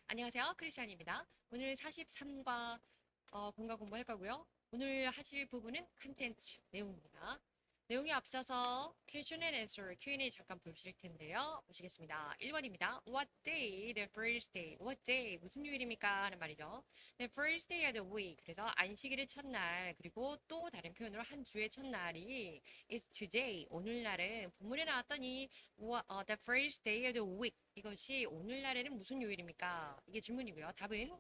안녕하세요. 크리스찬입니다. 오늘 43과 공과 공부할 거고요. 오늘 하실 부분은 컨텐츠 내용입니다. 내용에 앞서서 question and answer Q&A 잠깐 보실 텐데요. 보시겠습니다. 1번입니다. What day? The first day. What day? 무슨 요일입니까? 하는 말이죠. The first day of the week. 그래서 안식일의 첫날 그리고 또 다른 표현으로 한 주의 첫날이 is today. 오늘날은 본문에 나왔더니 the first day of the week. 이것이 오늘날에는 무슨 요일입니까? 이게 질문이고요. 답은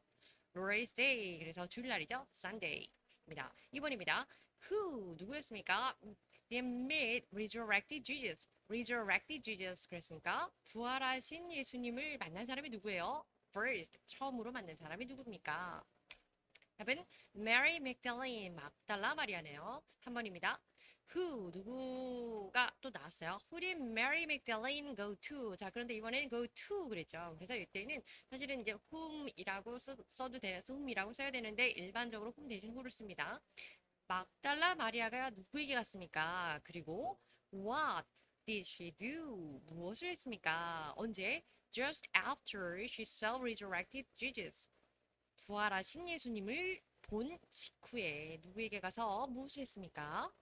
Lord's Day. 그래서 주일날이죠. Sunday입니다. 2번입니다. Who 누구였습니까? They met resurrected Jesus. resurrected Jesus 그랬으니까 부활하신 예수님을 만난 사람이 누구예요? First 처음으로 만난 사람이 누굽니까? 답은 Mary Magdalene 막달라 마리아네요. 3번입니다. Who 누구가 또 나왔어요. Who did Mary Magdalene go to? 자 그런데 이번에는 go to 그랬죠. 그래서 이때는 사실은 이제 whom이라고 써도 되는 whom이라고 써야 되는데 일반적으로 whom 대신 who를 씁니다. 막달라 마리아가 누구에게 갔습니까? 그리고 what did she do? 무엇을 했습니까? 언제? Just after she saw resurrected Jesus. 부활하신 예수님을 본 직후에 누구에게 가서 무엇을 했습니까?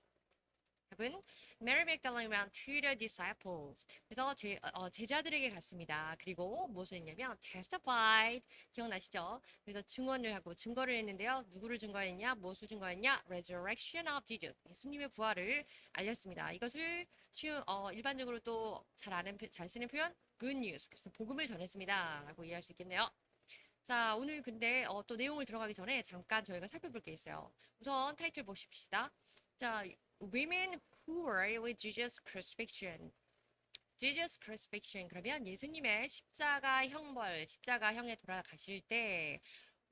답은 Mary Magdalene ran to the disciples. 그래서 제자들에게 갔습니다. 그리고 무엇을 했냐면 testified. 기억나시죠? 그래서 증언을 하고 증거를 했는데요. 누구를 증거했냐? 무엇을 증거했냐? Resurrection of Jesus. 예수님의 부활을 알렸습니다. 이것을 일반적으로 또 잘 쓰는 표현 good news. 그래서 복음을 전했습니다. 라고 이해할 수 있겠네요. 자, 오늘 근데 또 내용을 들어가기 전에 잠깐 저희가 살펴볼 게 있어요. 우선 타이틀 보십시다. 자, Women who were with Jesus crucifixion. Jesus crucifixion 그러면 예수님의 십자가 형벌, 십자가형에 돌아가실 때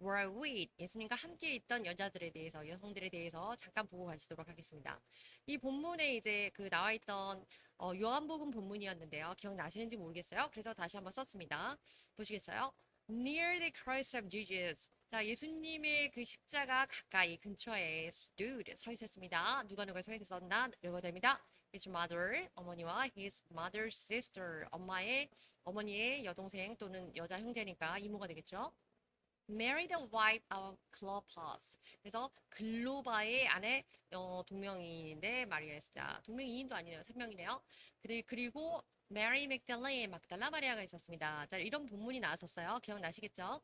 were with 예수님과 함께 있던 여자들에 대해서 여성들에 대해서 잠깐 보고 가시도록 하겠습니다. 이 본문에 이제 그 나와 있던 요한복음 본문이었는데요. 기억나시는지 모르겠어요. 그래서 다시 한번 썼습니다. 보시겠어요? Near the cross of Jesus. 자, 예수님의 그 십자가 가까이 근처에 stood 서 있었습니다. 누가 서 있었나? 읽어야 됩니다. His mother 어머니와 his mother's sister 어머니의 여동생 또는 여자 형제니까 이모가 되겠죠. Mary the wife of Clopas. 그래서 글로바의 아내 동명이인인데 마리아였습니다. 동명이인도 아니네요. 3명이네요. 그리고 메리 맥달레인 막달라 마리아가 있었습니다. 자, 이런 본문이 나왔었어요. 기억나시겠죠?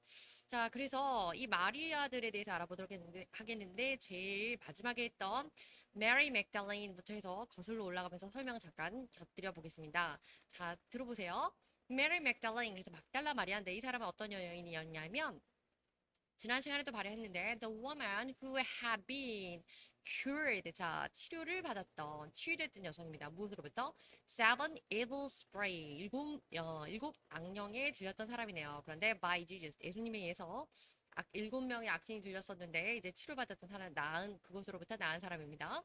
자, 그래서 이 마리아들에 대해서 알아보도록 하겠는데 제일 마지막에 했던 메리 맥달레인부터 해서 거슬러 올라가면서 설명을 잠깐 곁들여 보겠습니다. 자, 들어보세요. 메리 맥달레인 그래서 막달라 마리아인데 이 사람은 어떤 여인이었냐면 지난 시간에도 발휘했는데 the woman who had been cured 자 치료를 받았던 치유됐던 여성입니다. 무엇으로부터? seven evil spray 일곱 악령에 들렸던 사람이네요. 그런데 by Jesus 예수님에 의해서 7명의 악신이 들렸었는데 이제 치료받았던 사람 나은 그곳으로부터 나은 사람입니다.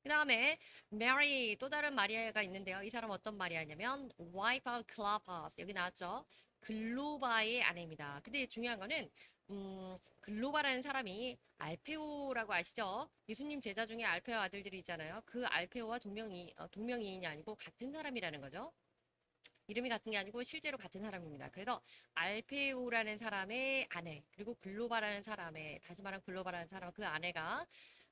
그 다음에 메리 또 다른 마리아가 있는데요. 이 사람 어떤 마리아냐면 wife of Clopas 여기 나왔죠. 글로바의 아내입니다. 근데 중요한 거는 글로바라는 사람이 알페오라고 아시죠? 예수님 제자 중에 알페오 아들들이 있잖아요. 그 알페오와 동명이인이 아니고 같은 사람이라는 거죠. 이름이 같은 게 아니고 실제로 같은 사람입니다. 그래서 알페오라는 사람의 아내 그리고 글로바라는 사람의 다시 말하면 글로바라는 사람 그 아내가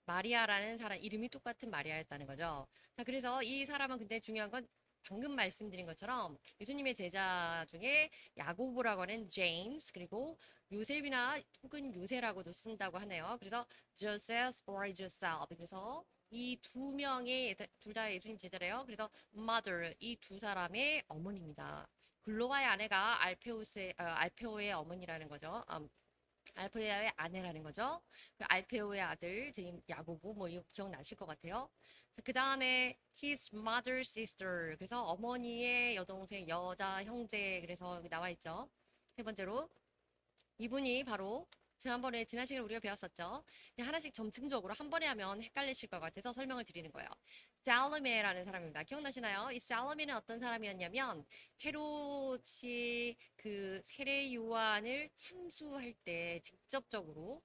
마리아라는 사람 이름이 똑같은 마리아였다는 거죠. 자, 그래서 이 사람은 근데 중요한 건 방금 말씀드린 것처럼 예수님의 제자 중에 야고보라고 하는 제임스 그리고 요셉이나 혹은 요세라고도 쓴다고 하네요. 그래서 Joseph or Joseph 그래서 이 두 명의 둘 다 예수님 제자래요. 그래서 mother 이 두 사람의 어머니입니다. 글로바의 아내가 알페오의 어머니라는 거죠. 알페오의 아내라는 거죠. 그 알페오의 아들 제임 야고보 뭐 이거 기억나실 것 같아요. 그 다음에 his mother's sister 그래서 어머니의 여동생 여자 형제 그래서 여기 나와 있죠. 세 번째로 이분이 바로 지난 시간에 우리가 배웠었죠. 이제 하나씩 점층적으로 한 번에 하면 헷갈리실 것 같아서 설명을 드리는 거예요. 살로메라는 사람입니다. 기억나시나요? 이 살로메는 어떤 사람이었냐면 헤롯이 그 세례 요한을 참수할 때 직접적으로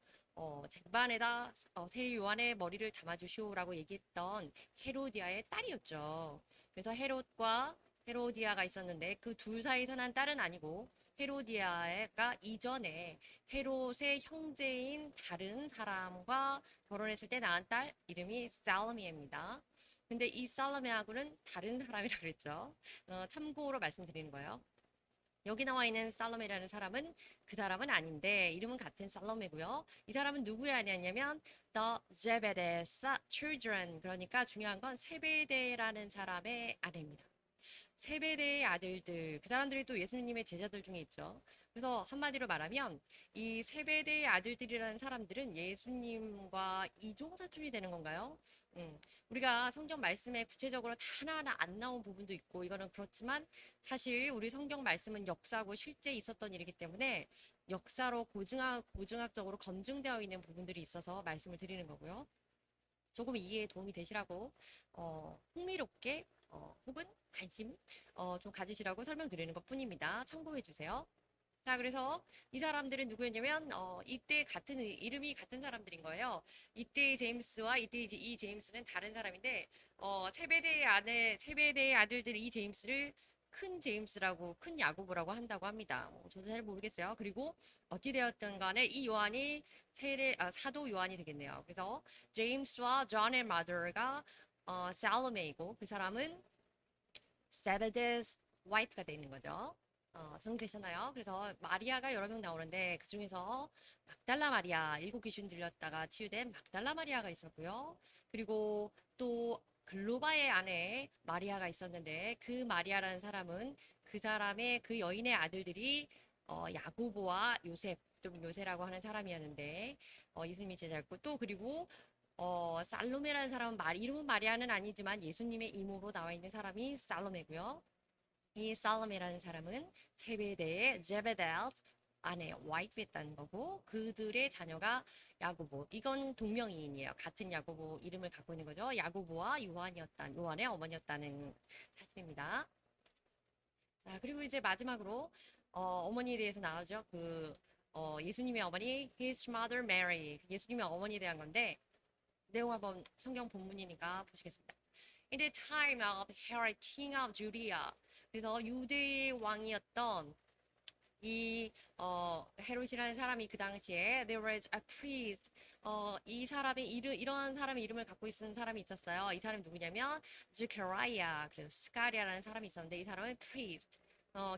쟁반에다 세례 요한의 머리를 담아주시오라고 얘기했던 헤로디아의 딸이었죠. 그래서 헤롯과 헤로디아가 있었는데 그 둘 사이에서 난 딸은 아니고 헤로디아가 이전에 헤롯의 형제인 다른 사람과 결혼했을 때 낳은 딸 이름이 살로미입니다. 근데 이 살로메하고는 다른 사람이라 그랬죠. 참고로 말씀드리는 거예요. 여기 나와 있는 살로메라는 사람은 그 사람은 아닌데 이름은 같은 살로메고요. 이 사람은 누구의 아내였냐면 The Zebedee Children, 그러니까 중요한 건 세베데라는 사람의 아내입니다. 세베대의 아들들, 그 사람들이 또 예수님의 제자들 중에 있죠. 그래서 한마디로 말하면 이 세베대의 아들들이라는 사람들은 예수님과 이종사촌이 되는 건가요? 우리가 성경 말씀에 구체적으로 다 하나하나 안 나온 부분도 있고 이거는 그렇지만 사실 우리 성경 말씀은 역사고 실제 있었던 일이기 때문에 역사로 고증학적으로 검증되어 있는 부분들이 있어서 말씀을 드리는 거고요. 조금 이해에 도움이 되시라고 흥미롭게 혹은 관심 좀 가지시라고 설명드리는 것뿐입니다. 참고해 주세요. 자, 그래서 이 사람들은 누구였냐면 이때 같은 이름이 같은 사람들인 거예요. 이때의 제임스와 이때 이 제임스는 다른 사람인데 세베대의 아들들 이 제임스를 큰 제임스라고 큰 야고보라고 한다고 합니다. 저도 잘 모르겠어요. 그리고 어찌 되었든 간에 이 요한이 사도 요한이 되겠네요. 그래서 제임스와 존의 마더가 살로메이고 그 사람은 세베데스 와이프가 되는 거죠. 정되셨나요? 그래서 마리아가 여러 명 나오는데 그 중에서 막달라 마리아, 일곱 귀신 들렸다가 치유된 막달라 마리아가 있었고요. 그리고 또 글로바의 아내 마리아가 있었는데 그 마리아라는 사람은 그 사람의 그 여인의 아들들이 야고보와 요셉, 좀 요새라고 하는 사람이었는데 예수님이 제자였고 또 그리고 살로메라는 사람은 이름은 마리아는 아니지만 예수님의 이모로 나와 있는 사람이 살로메고요. 이 살로메라는 사람은 세베대의 제베델 아내 와이프였다는 거고 그들의 자녀가 야고보. 이건 동명이인이에요. 같은 야고보 이름을 갖고 있는 거죠. 야고보와 요한의 어머니였다는 사실입니다. 자, 그리고 이제 마지막으로 어머니에 대해서 나오죠. 예수님의 어머니, His Mother Mary. 예수님의 어머니에 대한 건데 내용 한번 성경 본문이니까 보시겠습니다. In the time of Herod, king of Judea. 그래서 유대의 왕이었던 헤롯이라는 사람이 그 당시에 there was a priest. 이 사람의 이런 사람의 이름을 갖고 있는 사람이 있었어요. 이 사람이 누구냐면 Zechariah, 그래서 스가랴라는 사람이 있었는데 이 사람은 priest.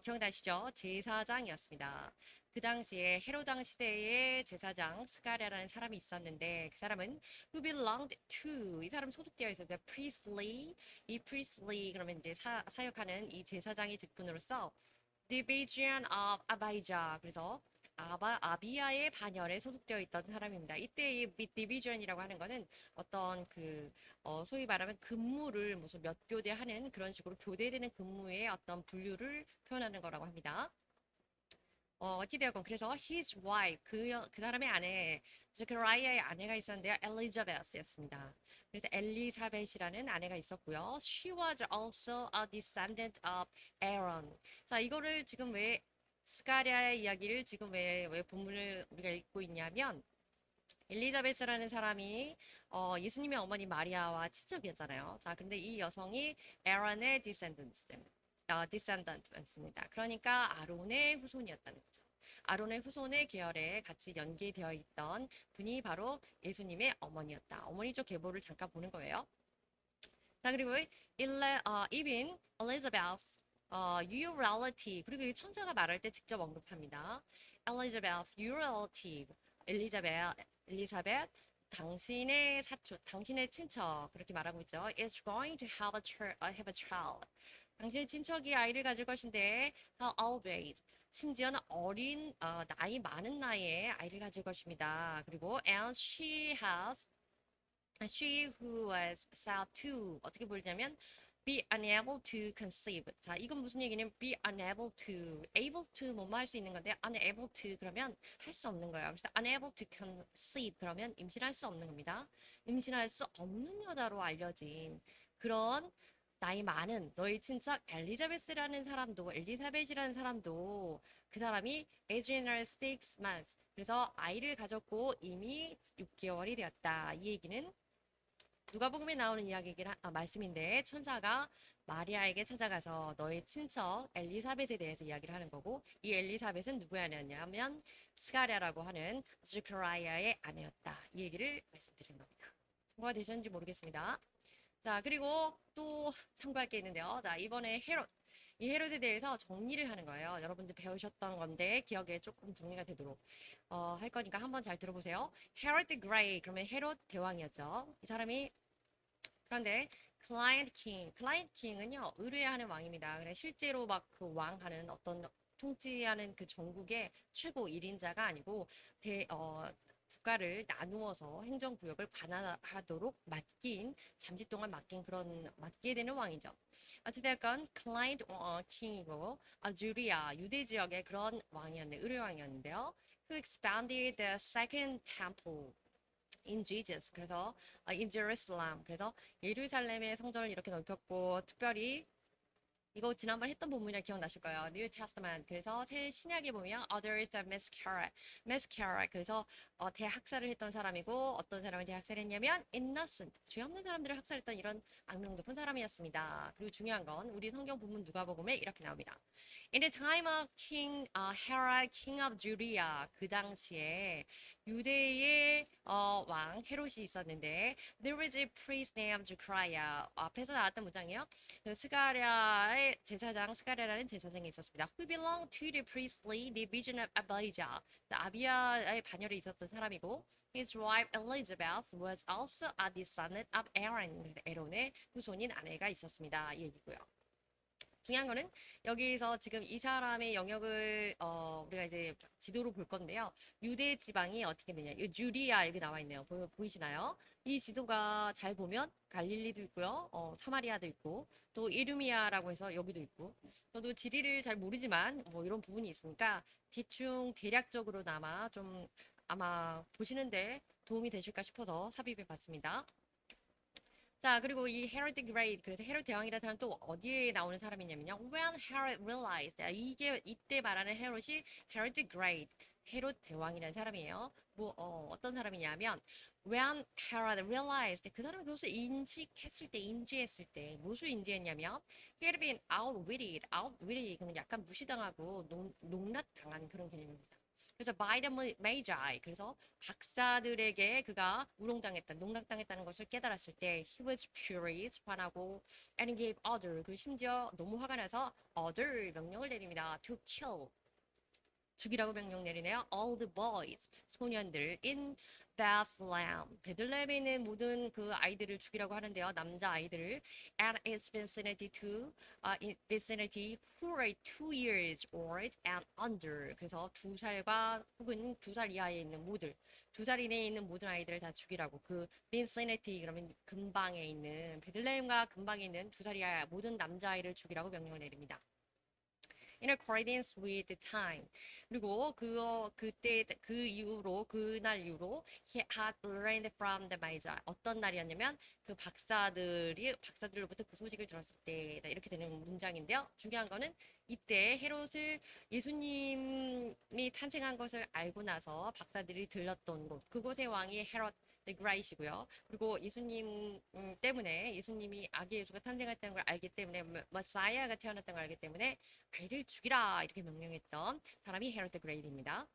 기억나시죠? 제사장이었습니다. 그 당시에 헤로당 시대의 제사장 스가랴라는 사람이 있었는데 그 사람은 who belonged to, 이 사람 소속되어 있었어요. priestly, 이 priestly 그러면 이제 사역하는 이 제사장의 직분으로서 division of Abijah, 그래서 아비야의 반열에 소속되어 있던 사람입니다. 이때 이 division이라고 하는 거는 어떤 소위 말하면 근무를 무슨 몇 교대 하는 그런 식으로 교대되는 근무의 어떤 분류를 표현하는 거라고 합니다. 어찌되었건 그래서 his wife, 그 사람의 아내, zechariah의 아내가 있었는데요. 엘리자베스였습니다. 그래서 엘리사벳이라는 아내가 있었고요. She was also a descendant of Aaron. 자, 이거를 지금 왜 스가랴의 이야기를 지금 왜 본문을 우리가 읽고 있냐면 엘리자베스라는 사람이 예수님의 어머니 마리아와 친척이었잖아요. 자, 근데 이 여성이 에런의 디센던트였습니다. 그러니까 아론의 후손이었다는 거죠. 아론의 후손의 계열에 같이 연계되어 있던 분이 바로 예수님의 어머니였다. 어머니 쪽 계보를 잠깐 보는 거예요. 자, 그리고 even Elizabeth, your relative, 그리고 이 천사가 말할 때 직접 언급합니다. Elizabeth, your relative, 엘리사벳, 당신의 사촌, 당신의 친척, 그렇게 말하고 있죠. is going to have a child. 당신의 친척이 아이를 가질 것인데, how old age? 심지어는 나이 많은 나이에 아이를 가질 것입니다. 그리고 and she who was said to, 어떻게 보냐면 be unable to conceive. 자, 이건 무슨 얘기냐면 be unable to, able to 뭐뭐 할 수 있는 건데 unable to 그러면 할 수 없는 거예요. 그래서 unable to conceive 그러면 임신할 수 없는 겁니다. 임신할 수 없는 여자로 알려진 그런 나이 많은 너희 친척 엘리자베스라는 사람도, 엘리사벳이라는 사람도 그 사람이 aged 6 months. 그래서 아이를 가졌고 이미 6개월이 되었다. 이 얘기는 누가복음에 나오는 말씀인데 천사가 마리아에게 찾아가서 너의 친척 엘리사벳에 대해서 이야기를 하는 거고 이 엘리사벳은 누구의 아내였냐면 스가랴라고 하는 스크라이아의 아내였다. 이 얘기를 말씀드린 겁니다. 참고가 되셨는지 모르겠습니다. 자, 그리고 또 참고할 게 있는데요. 자, 이번에 헤롯. 이 헤롯에 대해서 정리를 하는 거예요. 여러분들 배우셨던 건데 기억에 조금 정리가 되도록 할 거니까 한번 잘 들어보세요. 헤롯 그레이 그러면 헤롯 대왕이었죠. 이 사람이 그런데 클라이언트 킹은요 의뢰하는 왕입니다. 그래 실제로 막 그 왕하는 어떤 통치하는 그 전국의 최고 1인자가 아니고 국가를 나누어서 행정구역을 관할하도록 잠시 동안 맡게 되는 왕이죠. 어찌됐건 클라이언트 킹이고 주리아 유대 지역의 그런 의뢰왕이었는데요. Who expanded the second temple in Jesus. 그래서 in Jerusalem. 그래서 예루살렘의 성전을 이렇게 넓혔고 특별히 이거 지난번 했던 본문이라 기억나실 거예요. New Testament. 그래서 새 신약에 보면 others are mascara. 그래서 대학살을 했던 사람이고 어떤 사람을 대학살했냐면 innocent. 죄 없는 사람들을 학살했던 이런 악명 높은 사람이었습니다. 그리고 중요한 건 우리 성경 본문 누가복음에 이렇게 나옵니다. In the time of King Herod, King of Judea. 그 당시에 유대의 왕 헤롯이 있었는데 there was a priest named Zechariah. 앞에서 나왔던 문장이요. 그 스가랴의 제사장 스가랴라는 제사장이 있었습니다. Who belonged to the priestly division of Abijah. 아비야의 반열에 있었던 사람이고 His wife Elizabeth was also a descendant of Aaron. 에론의 후손인 아내가 있었습니다. 이 얘기고요. 중요한 거는 여기서 지금 이 사람의 영역을 우리가 이제 지도로 볼 건데요. 유대 지방이 어떻게 되냐. 이 주리아 여기 나와 있네요. 보이시나요? 이 지도가 잘 보면 갈릴리도 있고요. 사마리아도 있고 또 이두미아라고 해서 여기도 있고 저도 지리를 잘 모르지만 뭐 이런 부분이 있으니까 대충 대략적으로나마 좀 아마 보시는데 도움이 되실까 싶어서 삽입해 봤습니다. 자, 그리고 이 헤로드 그레이트, 그래서 헤롯 대왕이라는 사람 또 어디에 나오는 사람이냐면요. When Herod realized, 이때 말하는 헤롯이 헤로드 그레이트, 헤롯 대왕이라는 사람이에요. 어떤 사람이냐면 When Herod realized, 그 사람이 그것을 인지했을 때, 무엇을 인지했냐면 He had been outwitted, 그러면 약간 무시당하고 농락당한 그런 개념입니다. 그래서 by the magi, 그래서 박사들에게 그가 농락당했다는 것을 깨달았을 때 he was furious, 화나고 and gave order, 그 심지어 너무 화가 나서 order, 명령을 내립니다. to kill, 죽이라고 명령 내리네요. all the boys, 소년들 in Bethlehem, 베들레헴에 있는 모든 그 아이들을 죽이라고 하는데요. 남자 아이들을 and its vicinity who are 2 years old and under. 그래서 2살과 혹은 2살 이하에 있는 모든 2살 이내에 있는 모든 아이들을 다 죽이라고. 그 vicinity 그러면 근방에 있는 베들레헴과 근방에 있는 2살 이하 모든 남자 아이를 죽이라고 명령을 내립니다. In accordance with the time. 그리고 그날 이후로 he had learned from the magi. 어떤 날이었냐면 그 박사들로부터 그 소식을 들었을 때 이렇게 되는 문장인데요. 중요한 거는 이때 헤롯을 예수님이 탄생한 것을 알고 나서 박사들이 들렀던 곳, 그곳의 왕이 헤롯 그라이시고요. 그리고 예수님 때문에 예수님이 아기 예수가 탄생했다는 걸 알기 때문에 머사이아가 태어났다는 걸 알기 때문에 아이를 죽이라 이렇게 명령했던 사람이 헤롯 그레이입니다.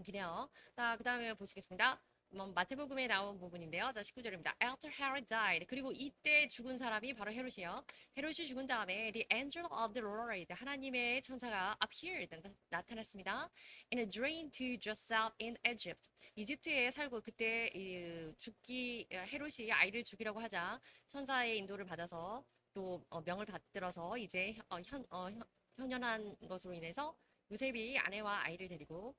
기네요. 자, 그 다음에 보시겠습니다. 마태복음에 나온 부분인데요. 자, 19절입니다. After Herod died. 그리고 이때 죽은 사람이 바로 헤롯이요. 헤롯이 죽은 다음에 the angel of the Lord, 하나님의 천사가 appeared, 나타났습니다. In a dream to Joseph in Egypt. 이집트에 살고 그때 헤롯이 아이를 죽이라고 하자 천사의 인도를 받아서 또 명을 받들어서 이제 현현한 것으로 인해서 요셉이 아내와 아이를 데리고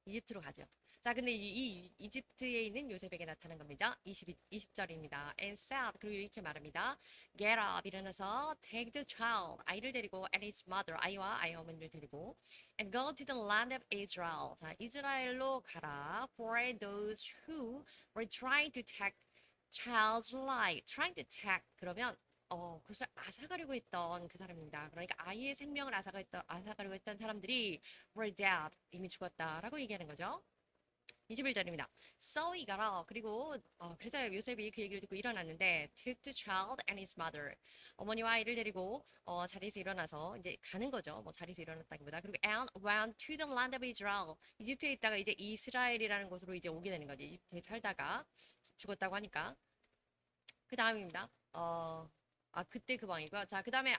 이집트로 가죠. 자, 근데 이 이집트에 있는 요셉에게 나타난 겁니다. 20절입니다. And said, 그리고 이렇게 말합니다. Get up, 일어나서 take the child, 아이를 데리고 and his mother, 아이와 아이 어머니를 데리고 and go to the land of Israel. 자, 이스라엘로 가라. For those who were trying to take child's life, trying to take, 그러면 그것을 앗아가려고 했던 그 사람입니다. 그러니까 아이의 생명을 앗아가려고 했던 사람들이 were dead, 이미 죽었다라고 얘기하는 거죠. 21절입니다. So he got up. 그리고 그래서 요셉이 그 얘기를 듣고 일어났는데 took the child and his mother. 어머니와 아이를 데리고 자리에서 일어나서 이제 가는 거죠. 뭐 자리에서 일어났다기보다. 그리고 and went to the land of Israel. 이집트에 있다가 이제 이스라엘이라는 곳으로 이제 오게 되는 거죠. 이집트에 살다가 죽었다고 하니까. 그 다음입니다. 그때 그 방이고요. 자, 그 다음에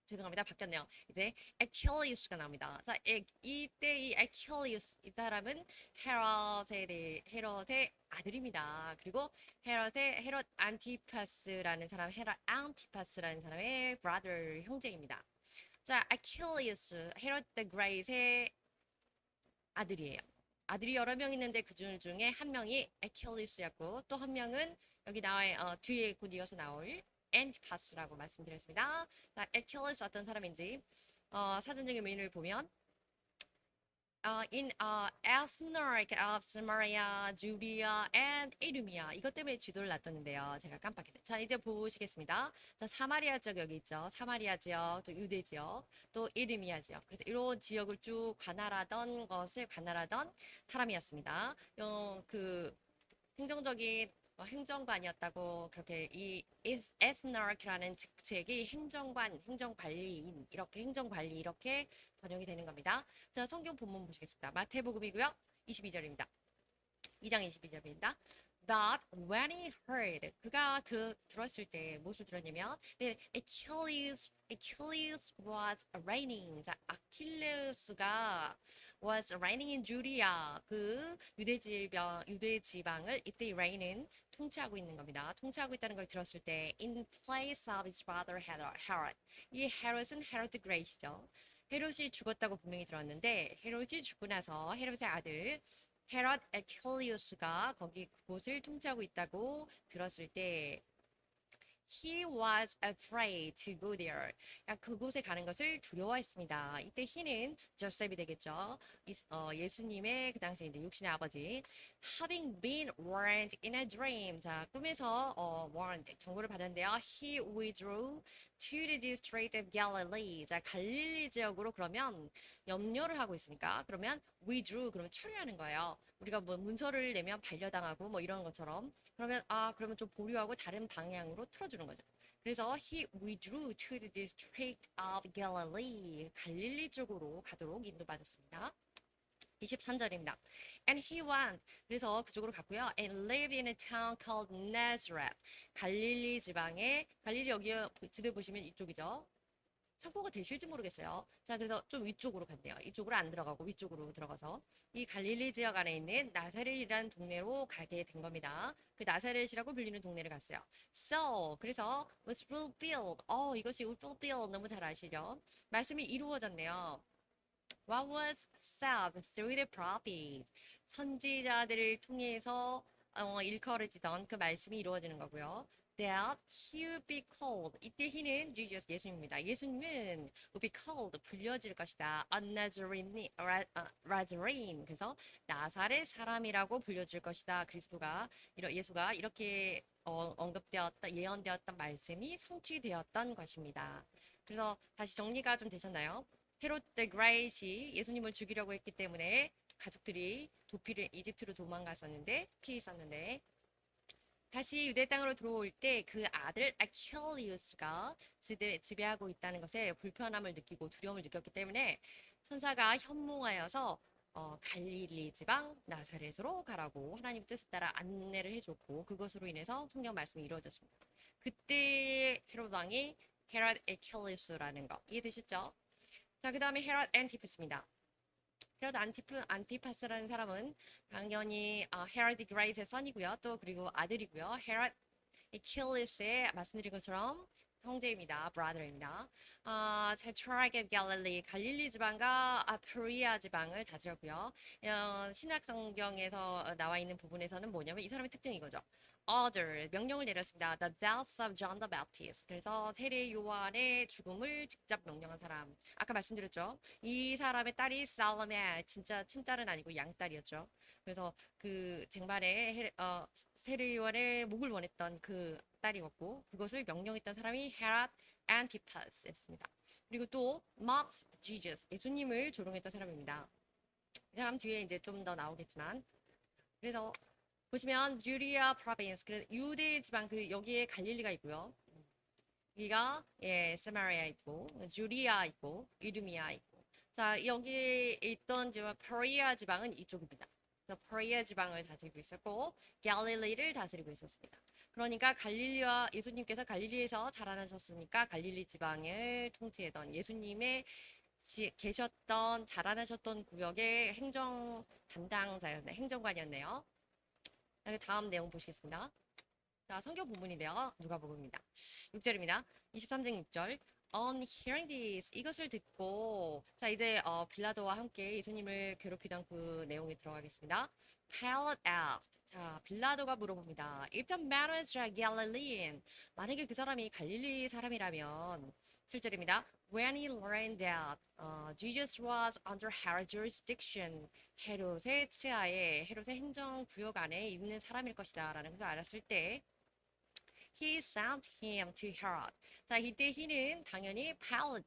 죄송합니다. 바뀌었네요. 이제 에킬리우스가 나옵니다. 자, 이때 이 에킬리우스 이 사람은 헤롯의 아들입니다. 그리고 헤롯 안티파스라는 사람, 헤롯 안티파스라는 사람의 brother 형제입니다. 자, 에킬리우스 헤롯 the Great의 아들이에요. 아들이 여러 명 있는데 그 중에 한 명이 에킬리우스였고 또 한 명은 여기 뒤에 곧 이어서 나올 엔티파스라고 말씀드렸습니다. 자, 에킬리우스 어떤 사람인지 사전적인 메뉴를 보면 in ethnic of Samaria, Judea, and Idumea. 이것 때문에 지도를 놨었는데요. 제가 깜빡했네. 자, 이제 보시겠습니다. 자, 사마리아 지역 여기 있죠. 사마리아 지역, 또 유대 지역, 또 이두미아 지역. 그래서 이런 지역을 쭉 관할하던 사람이었습니다. 그 행정적인 행정관이었다고 그렇게 이 ethnic라는 직책이 행정관, 행정관리인 이렇게 행정관리 이렇게 번역이 되는 겁니다. 자, 성경 본문 보시겠습니다. 마태복음이고요. 22절입니다. 2장 22절입니다. But when he heard, 그가 들었을 때 무엇을 들었냐면, 네, Achilles was reigning. 자, 아킬레우스가 was reigning in Judea. 그 유대 지방을 이때 reign은 통치하고 있는 겁니다. 통치하고 있다는 걸 들었을 때, in place of his brother Herod. 이 헤롯은 헤롯 the Great이죠. 헤롯이 죽었다고 분명히 들었는데 헤롯이 죽고 나서 헤롯의 아들 헤롯 에킬리우스가 거기 그곳을 통치하고 있다고 들었을 때 he was afraid to go there. 그러니까 그곳에 가는 것을 두려워했습니다. 이때 he는 조셉이 되겠죠. 예수님의 그 당시 이제 육신의 아버지. Having been warned in a dream. 자, 꿈에서 warned 경고를 받았는데요. He withdrew to the district of Galilee. 자, 갈릴리 지역으로 그러면 염려를 하고 있으니까 그러면 withdrew 그러면 철회하는 거예요. 우리가 뭐 문서를 내면 반려당하고 뭐 이런 것처럼 그러면 좀 보류하고 다른 방향으로 틀어주는 거죠. 그래서 he withdrew to the district of Galilee. 갈릴리 쪽으로 가도록 인도받았습니다. 23절입니다. And he went. 그래서 그쪽으로 갔고요. And lived in a town called Nazareth. 갈릴리 지방에 갈릴리 여기 지도에 보시면 이쪽이죠. 참고가 되실지 모르겠어요. 자, 그래서 좀 위쪽으로 간대요. 이쪽으로 안 들어가고 위쪽으로 들어가서 이 갈릴리 지역 안에 있는 나사렛이라는 동네로 가게 된 겁니다. 그 나사렛이라고 불리는 동네를 갔어요. So, 그래서 was fulfilled. 이것이 fulfilled 너무 잘 아시죠? 말씀이 이루어졌네요. What was said through the prophet. 선지자들을 통해서 일컬어지던 그 말씀이 이루어지는 거고요. That he would be called. 이때 he는 Jesus 예수님입니다. 예수님은 would be called 불려질 것이다. A Nazarene, Nazarene. 그래서 나사렛 사람이라고 불려질 것이다. 예수가 이렇게 예언되었던 말씀이 성취되었던 것입니다. 그래서 다시 정리가 좀 되셨나요? 헤롯 더 그레이시 예수님을 죽이려고 했기 때문에 가족들이 이집트로 도망갔었는데 피해 있었는데 다시 유대 땅으로 들어올 때 그 아들 아킬리우스가 지배하고 있다는 것에 불편함을 느끼고 두려움을 느꼈기 때문에 천사가 현몽하여서 갈릴리 지방 나사렛으로 가라고 하나님 뜻에 따라 안내를 해줬고 그것으로 인해서 성경 말씀이 이루어졌습니다. 그때 헤롯 왕이 헤롯 아킬리우스라는 거 이해되셨죠? 자, 그 다음에 헤롯 안티파스입니다. 헤롯 안티파스라는 사람은 당연히 헤롯 디 그레이트의 선이고요. 또 그리고 아들이고요. 헤롯 이킬리스의 말씀드린 것처럼 형제입니다. brother입니다. 제트라이크 오브 갈릴리 갈릴리 지방과 아프리아 지방을 다스렸고요. 신약 성경에서 나와 있는 부분에서는 뭐냐면 이 사람의 특징이 이거죠. order 명령을 내렸습니다. The death of John the Baptist. 그래서 세례 요한의 죽음을 직접 명령한 사람. 아까 말씀드렸죠. 이 사람의 딸이 살로메 진짜 친딸은 아니고 양딸이었죠. 그래서 그 쟁반에 세례 요한의 목을 원했던 그 딸이었고 그것을 명령했던 사람이 헤롯 안티파스였습니다. 그리고 또 mocks Jesus 예수님을 조롱했던 사람입니다. 이 사람 뒤에 이제 좀 더 나오겠지만 그래서 보시면 주리아 프로빈스, 그래서 유대 지방, 그리고 여기에 갈릴리가 있고요. 여기가 예, 사마리아 있고, 주리아 있고, 이두미아 있고. 자, 여기 있던 지방 페리아 지방은 이쪽입니다. 그래서 페리아 지방을 다스리고 있었고, 갈릴리를 다스리고 있었습니다. 그러니까 갈릴리와 예수님께서 갈릴리에서 자라나셨으니까 갈릴리 지방을 통치했던 예수님의 계셨던 자라나셨던 구역의 행정 담당자였네, 행정관이었네요. 여기 다음 내용 보시겠습니다. 자, 성경 본문인데요. 누가복음입니다. 6절입니다. 23장 6절. On hearing this, 이것을 듣고, 자, 이제 빌라도와 함께 예수님을 괴롭히던 그 내용에 들어가겠습니다. Pilate asked. 자, 빌라도가 물어봅니다. If the man was a Galilean, 만약에 그 사람이 갈릴리 사람이라면, 7절입니다. When he learned that Jesus was under Herod's jurisdiction, 헤롯의 치하에, 헤롯의 행정 구역 안에 있는 사람일 것이다라는 것을 알았을 때, He sent him to Herod. 자, 이때 he는 당연히 Pilate,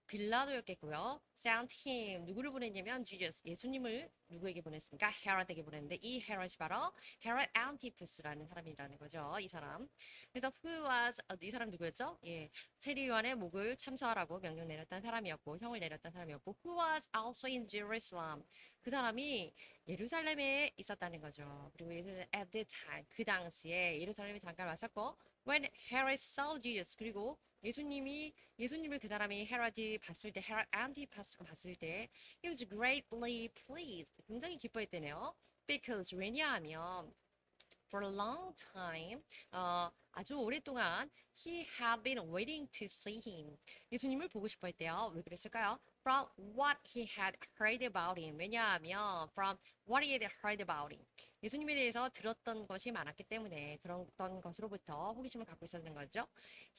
빌라도였겠고요. Sent him, 누구를 보냈냐면 Jesus, 예수님을 누구에게 보냈습니까? Herod에게 보냈는데 이 Herod이 바로 Herod Antipas라는 사람이라는 거죠. 이 사람. 그래서 who was, 이 사람 누구였죠? 예, 세리요한의 목을 참수하라고 명령 내렸던 사람이었고 형을 내렸던 사람이었고 who was also in Jerusalem. 그 사람이 예루살렘에 있었다는 거죠. 그리고 at the time, 그 당시에 예루살렘에 잠깐 왔었고 when Herod saw Jesus, 그리고 예수님을 그 사람이 헤롯이 봤을 때, 헤롯 안티파스가 봤을 때, he was greatly pleased. 굉장히 기뻐했대네요. Because 왜냐하면 for a long time, 아주 오랫동안 he had been waiting to see him. 예수님을 보고 싶어 했대요. 왜 그랬을까요? From what he had heard about him. 왜냐하면 from what he had heard about him. 예수님에 대해서 들었던 것이 많았기 때문에 들었던 것으로부터 호기심을 갖고 있었는 거죠.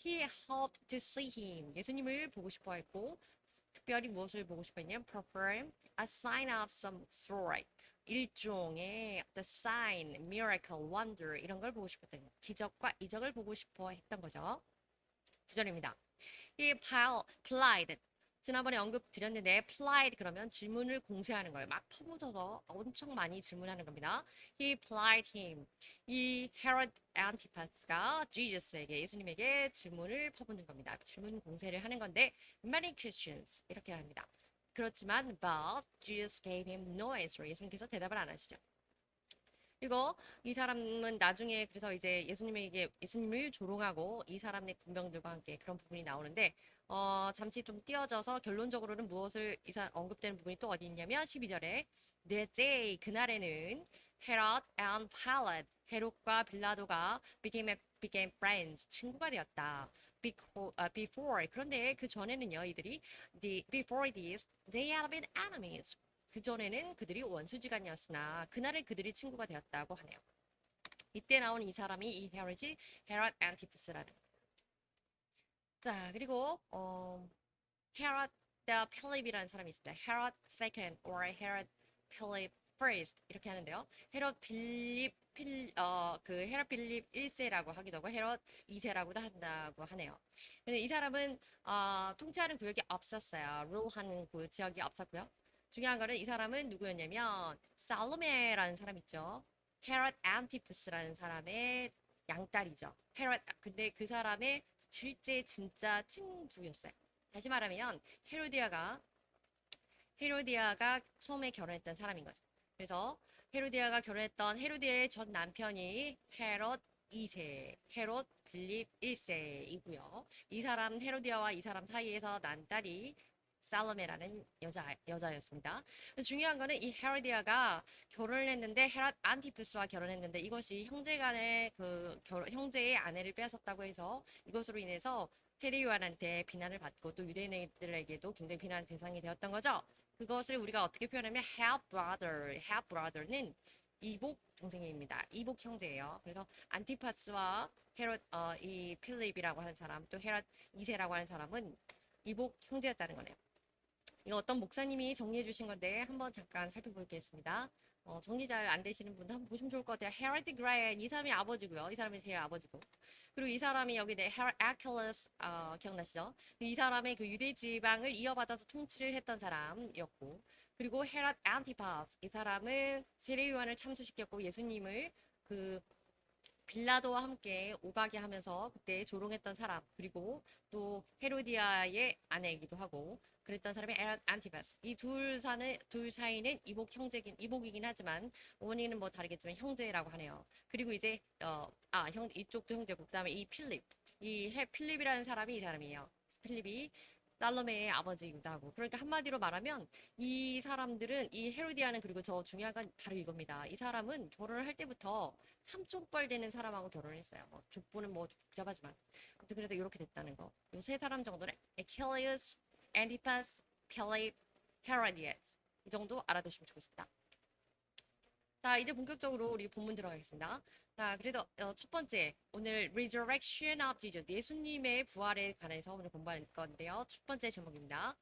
He hoped to see him. 예수님을 보고 싶어 했고 특별히 무엇을 보고 싶어 했냐면 perform a sign of some sort. 일종의 the sign, miracle, wonder 이런 걸 보고 싶었던 거예요. 기적과 이적을 보고 싶어 했던 거죠. 9절입니다. He plied. 지난번에 언급 드렸는데 plied 그러면 질문을 공세하는 거예요. 막 퍼붓어서 엄청 많이 질문하는 겁니다. He plied him. 이 Herod Antipas가 Jesus에게 예수님에게 질문을 퍼붓는 겁니다. 질문 공세를 하는 건데 many questions 이렇게 합니다. 그렇지만 but Jesus gave him no answer. 예수님께서 대답을 안 하시죠. 그리고 이 사람은 나중에 그래서 이제 예수님을 조롱하고 이 사람의 군병들과 함께 그런 부분이 나오는데 잠시 좀 띄어져서 결론적으로는 무엇을 언급되는 부분이 또 어디 있냐면 12절에 That day 그날에는 Herod and Pilate 헤롯과 빌라도가 became friends 친구가 되었다. Before 그런데 그 전에는요 이들이 before this they had been enemies. 그 전에는 그들이 원수지간이었으나 그날에 그들이 친구가 되었다고 하네요. 이때 나온 이 사람이 이 헤롯이 헤롯 안티푸스라는 거예요. 자 그리고 헤롯 필립이라는 사람이 있습니다. 헤롯 second or 헤롯 필립 first 이렇게 하는데요. 헤롯 헤롯 필립 1세라고 하기도 하고 헤롯 2세라고도 한다고 하네요. 근데 이 사람은 통치하는 구역이 없었어요. 룰하는 그 지역이 없었고요. 중요한 거는 이 사람은 누구였냐면 살로메라는 사람 있죠. 헤롯 안티푸스라는 사람의 양딸이죠. 근데 그 사람의 실제 진짜 친부였어요. 다시 말하면 헤로디아가 처음에 결혼했던 사람인 거죠. 그래서 헤로디아가 결혼했던 헤로디아의 전 남편이 헤롯 2세, 헤롯 빌립 1세이고요. 이 사람 헤로디아와 이 사람 사이에서 난 딸이 살로메라는 여자였습니다. 중요한 거는 이 헤로디아가 결혼을 했는데 헤롯 안티푸스와 결혼했는데 이것이 형제간의 형제의 아내를 빼앗았다고 해서 이것으로 인해서 세례요한한테 비난을 받고 또 유대인들에게도 굉장히 비난 대상이 되었던 거죠. 그것을 우리가 어떻게 표현하면 half brother는 이복 동생입니다. 이복 형제예요. 그래서 안티파스와 헤롯 이 필립이라고 하는 사람 또 헤롯 2세라고 하는 사람은 이복 형제였다는 거네요. 이거 어떤 목사님이 정리해 주신 건데 한번 잠깐 살펴보겠습니다. 정리 잘 안 되시는 분들 한번 보시면 좋을 것 같아요. 헤럴드 그라이언 이 사람이 아버지고요. 이 사람이 제일 아버지고. 그리고 이 사람이 여기 헤럴 아킬레스 기억나시죠? 이 사람의 그 유대 지방을 이어받아서 통치를 했던 사람이었고 그리고 헤롯 안티파스 이 사람은 세례요한을 참수시켰고 예수님을 그 빌라도와 함께 오가게 하면서 그때 조롱했던 사람 그리고 또 헤로디아의 아내이기도 하고 그랬던 사람이 헤롯 안티파스 이 둘 사이는 이복이긴 하지만 원인은 뭐 다르겠지만 형제라고 하네요. 그리고 이제 형 이쪽도 형제고 그다음에 이 필립이라는 사람이 이 사람이에요. 필립이 살로메의 아버지이기도 하고 그러니까 한마디로 말하면 이 사람들은 이 헤로디아는 그리고 더 중요한 건 바로 이겁니다. 이 사람은 결혼을 할 때부터 삼촌뻘 되는 사람하고 결혼을 했어요. 뭐 족보는 뭐 복잡하지만 아무튼 그래도 이렇게 됐다는 거. 요 세 사람 정도는 에킬리우스, 안티파스, 필립, 헤로디아스 이 정도 알아두시면 좋겠습니다. 자, 이제 본격적으로 우리 본문 들어가겠습니다. 자, 그래서 첫 번째 오늘 Resurrection of Jesus 예수님의 부활에 관해서 오늘 공부할 건데요. 첫 번째 제목입니다.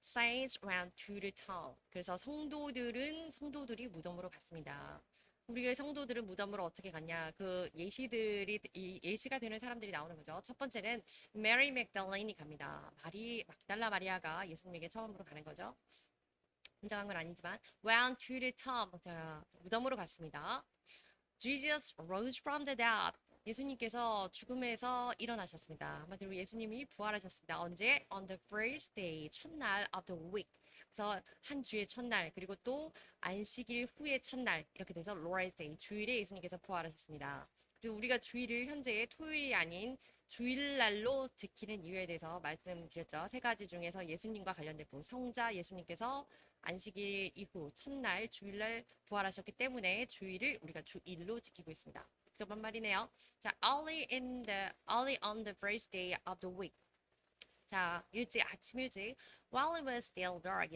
Saints went to the tomb. 그래서 성도들이 무덤으로 갔습니다. 우리의 성도들은 무덤으로 어떻게 갔냐? 그 예시가 되는 사람들이 나오는 거죠. 첫 번째는 메리 맥달레인이 갑니다. 막달라 마리아가 예수님에게 처음으로 가는 거죠. 혼자 간 건 아니지만 went to the tomb. 무덤으로 갔습니다. Jesus rose from the dead. 예수님께서 죽음에서 일어나셨습니다. 한마디로 예수님이 부활하셨습니다. 언제? On the first day, 첫날 of the week. 그래서 한 주의 첫날, 그리고 또 안식일 후의 첫날, 이렇게 돼서 Lord's Day, 주일에 예수님께서 부활하셨습니다. 그리고 우리가 주일을 현재 토요일이 아닌 주일날로 지키는 이유에 대해서 말씀드렸죠. 세 가지 중에서 예수님과 관련된 부분, 성자 예수님께서 안식일 이후 첫날 주일날 부활하셨기 때문에 주일을 우리가 주일로 지키고 있습니다. 복잡한 말이네요. 자, early on the first day of the week. 자, 아침 일찍, while it was still dark,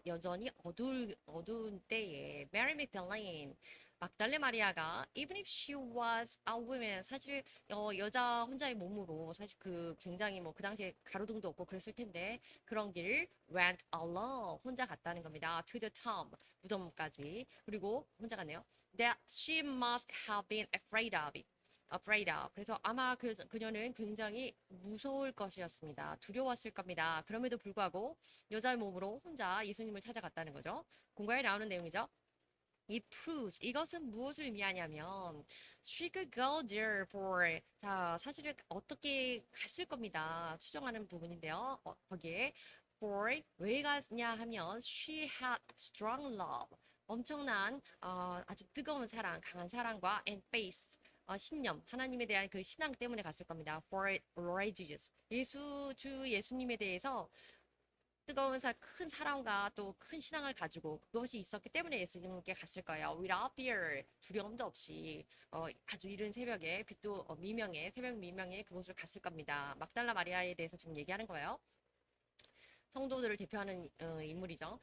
여전히 어두운 때에, Mary Magdalene, 막달레 마리아가, even if she was a woman, 사실 여자 혼자의 몸으로 사실 그 굉장히 뭐 그 당시에 가로등도 없고 그랬을 텐데 그런 길을 went alone, 혼자 갔다는 겁니다. To the tomb, 무덤까지. 그리고 혼자 갔네요. That she must have been afraid of. 그래서 아마 그녀는 굉장히 무서울 것이었습니다. 두려웠을 겁니다. 그럼에도 불구하고 여자의 몸으로 혼자 예수님을 찾아갔다는 거죠. 공과에 나오는 내용이죠. It proves 이것은 무엇을 의미하냐면 she could go there for 자 사실은 어떻게 갔을 겁니다. 추정하는 부분인데요. 거기에 for 왜 갔냐 하면 she had strong love 엄청난 아주 뜨거운 사랑, 강한 사랑과 and faith 신념, 하나님에 대한 그 신앙 때문에 갔을 겁니다. For Lord Jesus. 주 예수님에 대해서 큰 사랑과 또 큰 신앙을 가지고 그것이 있었기 때문에 예수님께 갔을 거예요. Without fear, 두려움도 없이 아주 이른 새벽에 빛도 새벽 미명에 그곳을 갔을 겁니다. 막달라 마리아에 대해서 지금 얘기하는 거예요. 성도들을 대표하는 인물이죠.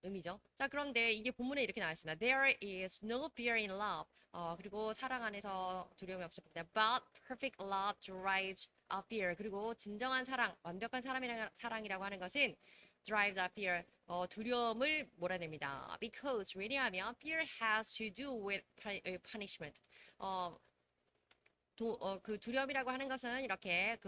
의미죠. 자, 그런데 이게 본문에 이렇게 나와 있습니다. There is no fear in love. 그리고 사랑 안에서 두려움이 없을 겁니다. But perfect love drives a fear. 그리고 진정한 사랑, 완벽한 사랑이라고 하는 것은 drives a fear. 두려움을 몰아냅니다. Because 왜냐하면 fear has to do with punishment. 그 두려움이라고 하는 것은 이렇게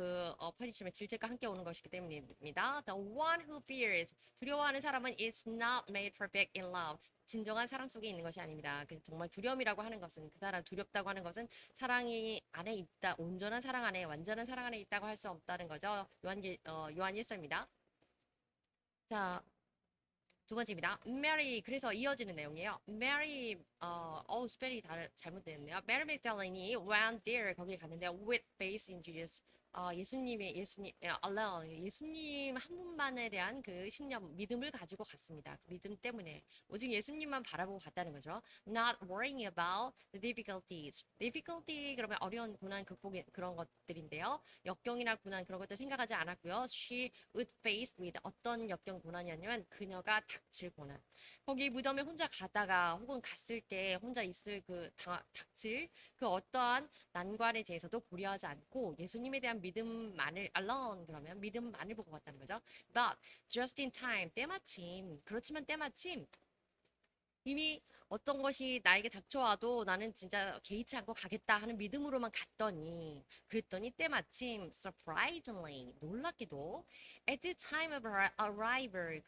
퍼니시면 질책과 함께 오는 것이기 때문입니다. The one who fears 두려워하는 사람은 is not made perfect in love. 진정한 사랑 속에 있는 것이 아닙니다. 정말 두려움이라고 하는 것은 그 사람 두렵다고 하는 것은 사랑이 안에 있다. 온전한 사랑 안에 완전한 사랑 안에 있다고 할 수 없다는 거죠. 요한 1서입니다. 자, 두 번째입니다. Mary 그래서 이어지는 내용이에요. Mary 스펠이 잘못됐네요. Mary Magdalene이 went there 거기에 갔는데 with faith in Jesus. 예수님 alone 예수님 한 분만에 대한 그 신념 믿음을 가지고 갔습니다. 그 믿음 때문에 오직 예수님만 바라보고 갔다는 거죠. Not worrying about the difficulties. difficulty 그러면 어려운 고난 극복의 그런 것들인데요. 역경이나 고난 그런 것들 생각하지 않았고요. She would face with 어떤 역경 고난이었냐면 그녀가 닥칠 고난. 거기 무덤에 혼자 가다가 혹은 갔을 때 혼자 있을 닥칠 그 어떠한 난관에 대해서도 고려하지 않고 예수님에 대한 믿음만을 alone 그러면 믿음만을 보고 갔다는 거죠. But just in time 그렇지만 때마침 이미 어떤 것이 나에게 닥쳐와도 나는 진짜 개의치 않고 가겠다 하는 믿음으로만 갔더니 그랬더니 때마침 surprisingly 놀랍게도 at the time of her arrival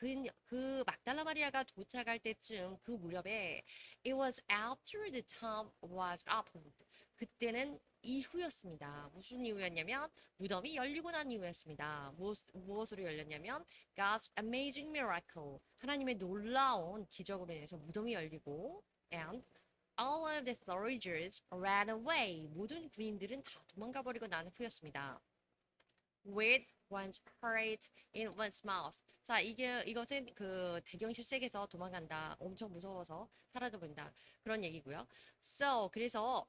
그 막달라 마리아가 도착할 때쯤 그 무렵에 it was after the tomb was opened. 그때는 이후였습니다. 무슨 이후였냐면 무덤이 열리고 난 이후였습니다. 무엇으로 열렸냐면 God's amazing miracle. 하나님의 놀라운 기적으로 인해서 무덤이 열리고 and all of the soldiers ran away. 모든 군인들은 다 도망가 버리고 난 후였습니다. With one's heart in one's mouth. 자, 이것은 그 대경 실색에서 도망간다. 엄청 무서워서 사라져 버린다. 그런 얘기고요. So, 그래서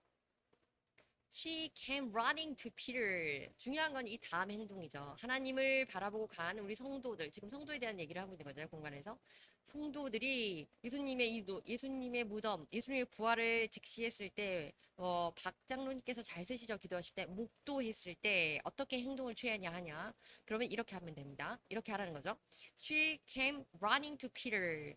She came running to Peter. 중요한 건 이 다음 행동이죠. 하나님을 바라보고 간 우리 성도들, 지금 성도에 대한 얘기를 하고 있는 거죠, 공간에서. 성도들이 예수님의 무덤, 예수님의 부활을 직시했을 때, 박 장로님께서 잘 쓰시죠, 기도하실 때, 목도했을 때 어떻게 행동을 취하냐 하냐. 그러면 이렇게 하면 됩니다. 이렇게 하라는 거죠. She came running to Peter.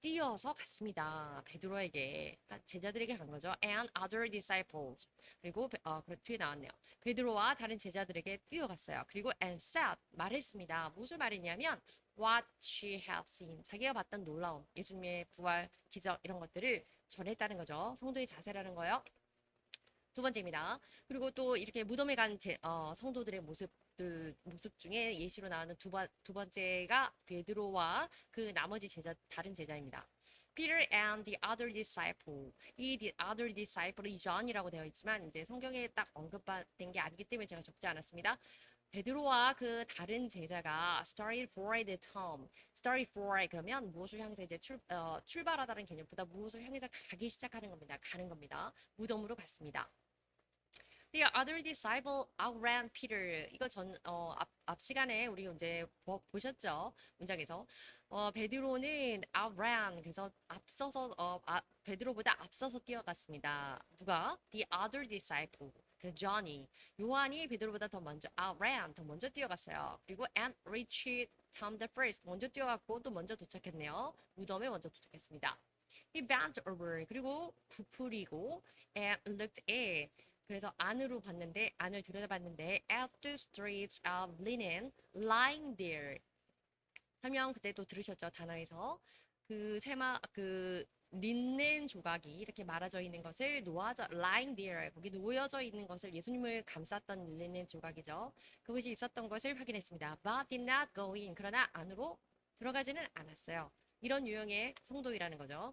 뛰어서 갔습니다. 베드로에게 제자들에게 간 거죠. And other disciples. 그리고 그 뒤에 나왔네요. 베드로와 다른 제자들에게 뛰어갔어요. 그리고 and said 말했습니다. 무슨 말이냐면 what she had seen. 자기가 봤던 놀라움, 예수님의 부활, 기적 이런 것들을 전했다는 거죠. 성도의 자세라는 거예요. 두 번째입니다. 그리고 또 이렇게 무덤에 간 성도들의 모습 중에 예시로 나오는 두 번째가 베드로와 그 나머지 다른 제자입니다. Peter and the other disciple. 이 other disciple이 John이라고 되어 있지만 이제 성경에 딱 언급된 게 아니기 때문에 제가 적지 않았습니다. 베드로와 그 다른 제자가 started for the tomb. started for 그러면 무엇을 향해서 이제 출발하다는 개념보다 무엇을 향해서 가기 시작하는 겁니다. 가는 겁니다. 무덤으로 갔습니다. The other disciple outran Peter. 이거 앞 시간에 우리 이제 보셨죠? 문장에서. 베드로는 outran. 그래서 베드로보다 앞서서 뛰어갔습니다. 누가? The other disciple. 그래서 Johnny. 요한이 베드로보다 더 먼저 outran. 더 먼저 뛰어갔어요. 그리고 and reached Tom the first. 먼저 뛰어갔고 또 먼저 도착했네요. 무덤에 먼저 도착했습니다. He bent over. 그리고 부풀이고 and looked in. 그래서 안을 들여다봤는데 at the strips of linen lying there. 설명 그때도 들으셨죠? 단어에서 그 린넨 조각이 이렇게 말아져 있는 것을 lying there 거기 놓여져 있는 것을 예수님을 감쌌던 린넨 조각이죠. 그것이 있었던 것을 확인했습니다. But did not go in. 그러나 안으로 들어가지는 않았어요. 이런 유형의 성도이라는 거죠.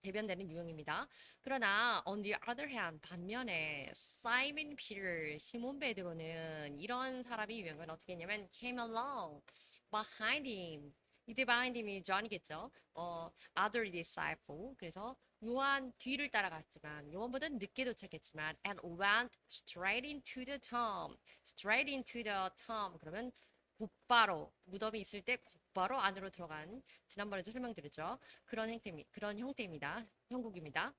대변되는 유형입니다. 그러나 on the other hand 반면에 Simon Peter 시몬 베드로는 이런 사람이 유형은 어떻게 했냐면 came along behind him. 이때 behind him이 John이겠죠. other disciple. 그래서 요한 뒤를 따라갔지만 요한보다 늦게 도착했지만 and went straight into the tomb. straight into the tomb. 그러면 곧바로 무덤이 있을 때 곧바로 안으로 들어간 지난번에도 설명드렸죠. 그런 형태입니다. 형국입니다.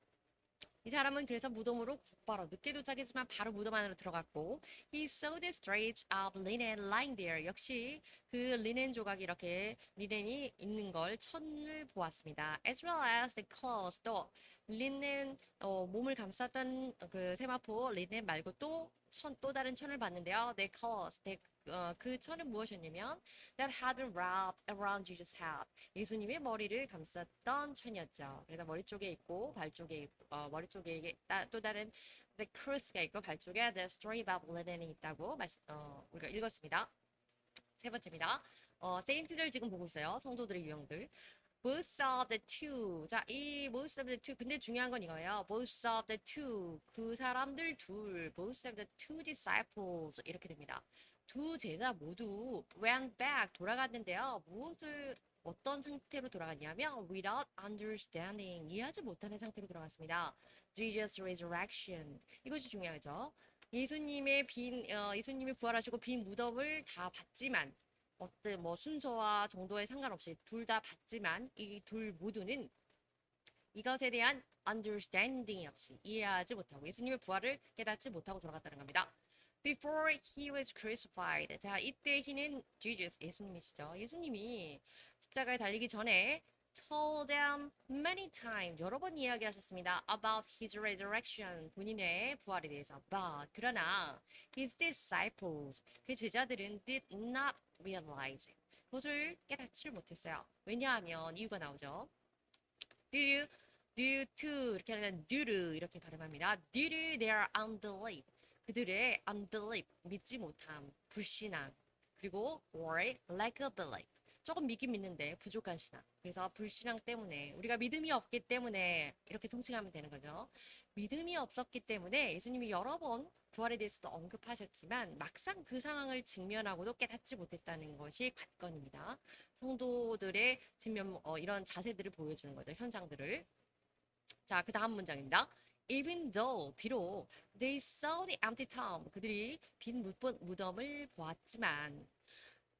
이 사람은 그래서 무덤으로 곧바로 늦게 도착했지만 바로 무덤 안으로 들어갔고 He saw the strips of linen lying there. 역시 그 리넨 조각이 이렇게 리넨이 있는 걸 천을 보았습니다. As well as the clothes. 또 리넨 몸을 감쌌던 그 세마포 리넨 말고 또 다른 천을 봤는데요. The clothes. 그 천은 무엇이었냐면 that had been wrapped around Jesus' head. 예수님의 머리를 감쌌던 천이었죠. 그래서 머리 쪽에 있고 발 쪽에 있고, 머리 쪽에 또 다른 the cross가 있고 발 쪽에 the strip of linen이 있다고 우리가 읽었습니다. 세 번째입니다. 세인트들 지금 보고 있어요. 성도들의 유형들. Both of the two. 자, 이 both of the two. 근데 중요한 건 이거예요. Both of the two. 그 사람들 둘. Both of the two disciples. 이렇게 됩니다. 두 제자 모두 went back. 돌아갔는데요. 어떤 상태로 돌아갔냐면 without understanding. 이해하지 못하는 상태로 돌아갔습니다. Jesus' resurrection. 이것이 중요하죠. 예수님의 부활하시고 빈 무덤을 다 봤지만 순서와 정도에 상관없이 둘 다 봤지만 이 둘 모두는 이것에 대한 understanding이 없이 이해하지 못하고 예수님의 부활을 깨닫지 못하고 돌아갔다는 겁니다. Before he was crucified. 자, 이때 he는 Jesus, 예수님이시죠. 예수님이 십자가에 달리기 전에 told them many times 여러 번 이야기하셨습니다. about his resurrection 본인의 부활에 대해서. But 그러나 his disciples 그 제자들은 did not realize 그것을 깨닫지 못했어요. 왜냐하면 이유가 나오죠. due to 이렇게 하면 due to 이렇게 발음합니다. due to their unbelief 그들의 unbelief 믿지 못함, 불신앙 그리고 or lack of belief 조금 믿긴 믿는데 부족한 신앙. 그래서 불신앙 때문에 우리가 믿음이 없기 때문에 이렇게 통칭하면 되는 거죠. 믿음이 없었기 때문에 예수님이 여러 번 부활에 대해서도 언급하셨지만 막상 그 상황을 직면하고도 깨닫지 못했다는 것이 관건입니다. 성도들의 직면 이런 자세들을 보여주는 거죠. 현상들을. 자, 그 다음 문장입니다. Even though 비록 they saw the empty tomb 그들이 빈 무덤을 보았지만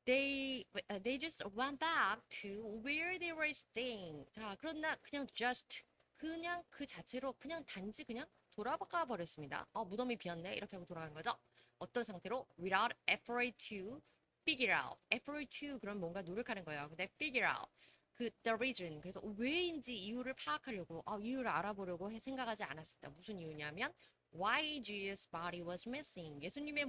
they just went back to where they were staying. 자, 그러나 그냥 just 그냥 그 자체로 그냥 단지 그냥 돌아가 버렸습니다. 무덤이 비었네. 이렇게 하고 돌아간 거죠. 어떤 상태로? Without effort to figure out. effort to 그럼 뭔가 노력하는 거예요. 근데 figure out. 그 the reason 그래서 왜인지 이유를 파악하려고 이유를 알아보려고 생각하지 않았습니다. 무슨 이유냐면 why Jesus' body was missing. 예수님의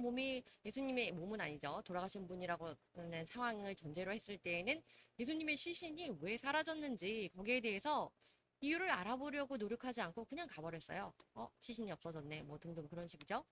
몸은 아니죠. 돌아가신 분이라고 하는 상황을 전제로 했을 때에는 예수님의 시신이 왜 사라졌는지 거기에 대해서 이유를 알아보려고 노력하지 않고 그냥 가버렸어요. 시신이 없어졌네. 뭐 등등 그런 식이죠.